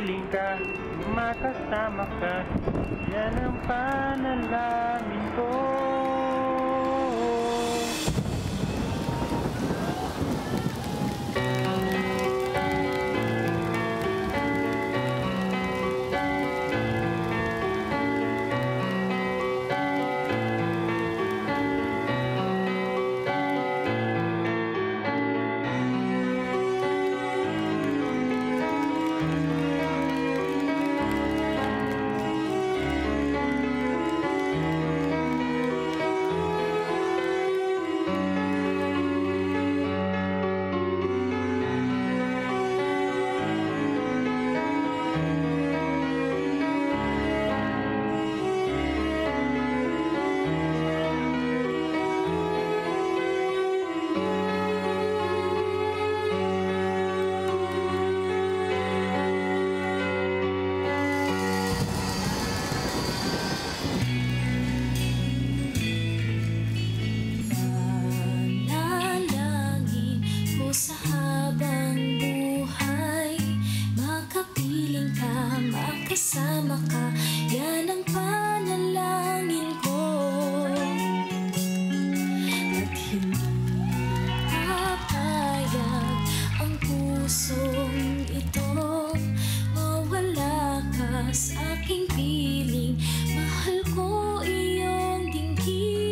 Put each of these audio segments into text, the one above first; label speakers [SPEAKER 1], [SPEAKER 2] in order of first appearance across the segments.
[SPEAKER 1] makapiling ka, makasama ka, yan ang panalangin ko.
[SPEAKER 2] Sa habang buhay, makapiling ka, makasama ka, yan ang panalangin ko. At hindi papayag ang pusong ito, mawala ka sa aking piling, mahal ko iyong dinggin.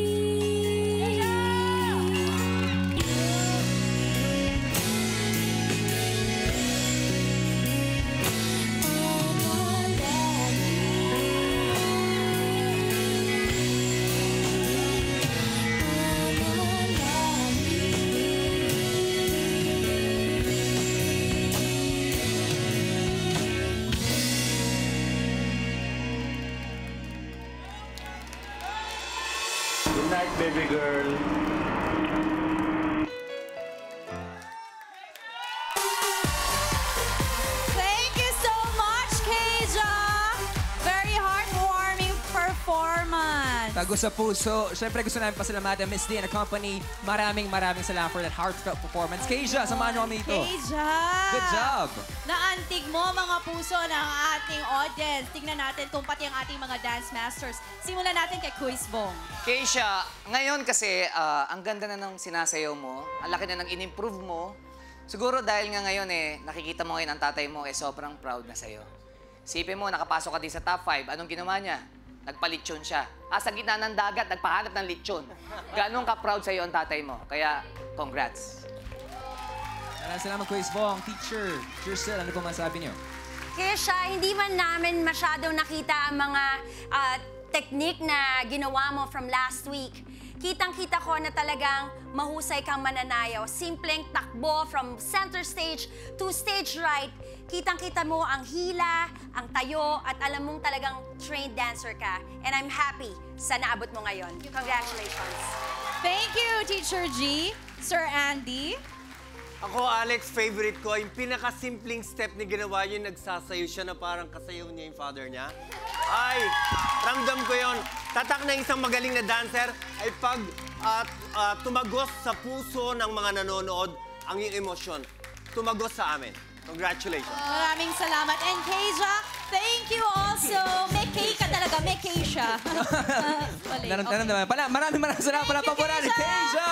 [SPEAKER 1] Good night, baby girl.
[SPEAKER 3] Thank you so much, Keija! Very heartwarming performance.
[SPEAKER 4] Tago sa puso. Siyempre gusto namin pasalamatan Miss D and the company. Maraming salamat for that heartfelt performance. Keija, samahan nyo kami dito.
[SPEAKER 3] Keija!
[SPEAKER 4] Good job!
[SPEAKER 3] Naantig mo mga puso ng ating audience. Tingnan natin kung pati ang ating mga dance masters. Simulan natin kay Quiz Bong.
[SPEAKER 5] Keisha, ngayon kasi ang ganda na ng sinasayaw mo, ang laki na ng in-improve mo. Siguro dahil nga ngayon nakikita mo ngayon ang tatay mo sobrang proud na sa'yo. Sipin mo, nakapasok ka din sa top 5. Anong ginawa niya? Nagpalitsyon siya. Sa gitna ng dagat, nagpahanap ng litsyon. Ganun ka-proud sa'yo ang tatay mo. Kaya, congrats.
[SPEAKER 4] Maraming salamat, Quiz Bong. Teacher, ano po masabi niyo?
[SPEAKER 6] Keisha, hindi man namin masyadong nakita ang mga technique na ginawa mo from last week. Kitang-kita ko na talagang mahusay kang mananayaw. Simpleng takbo from center stage to stage right. Kitang-kita mo ang hila, ang tayo, at alam mong talagang trained dancer ka. And I'm happy sa naabot mo ngayon. Congratulations.
[SPEAKER 3] Thank you, Teacher G. Sir Andy.
[SPEAKER 7] Ako, Alex, favorite ko, yung pinakasimpleng step ni ginawa yun, nagsasayo siya na parang kasayaw niya yung father niya. Ay, ramdam ko yun. Tatak na isang magaling na dancer ay pag tumagos sa puso ng mga nanonood ang iyong emosyon. Tumagos sa amin. Congratulations.
[SPEAKER 3] Maraming salamat. And Keija, thank you also. May K ka talaga. May Keisha.
[SPEAKER 4] Maraming salamat pala. Keisha!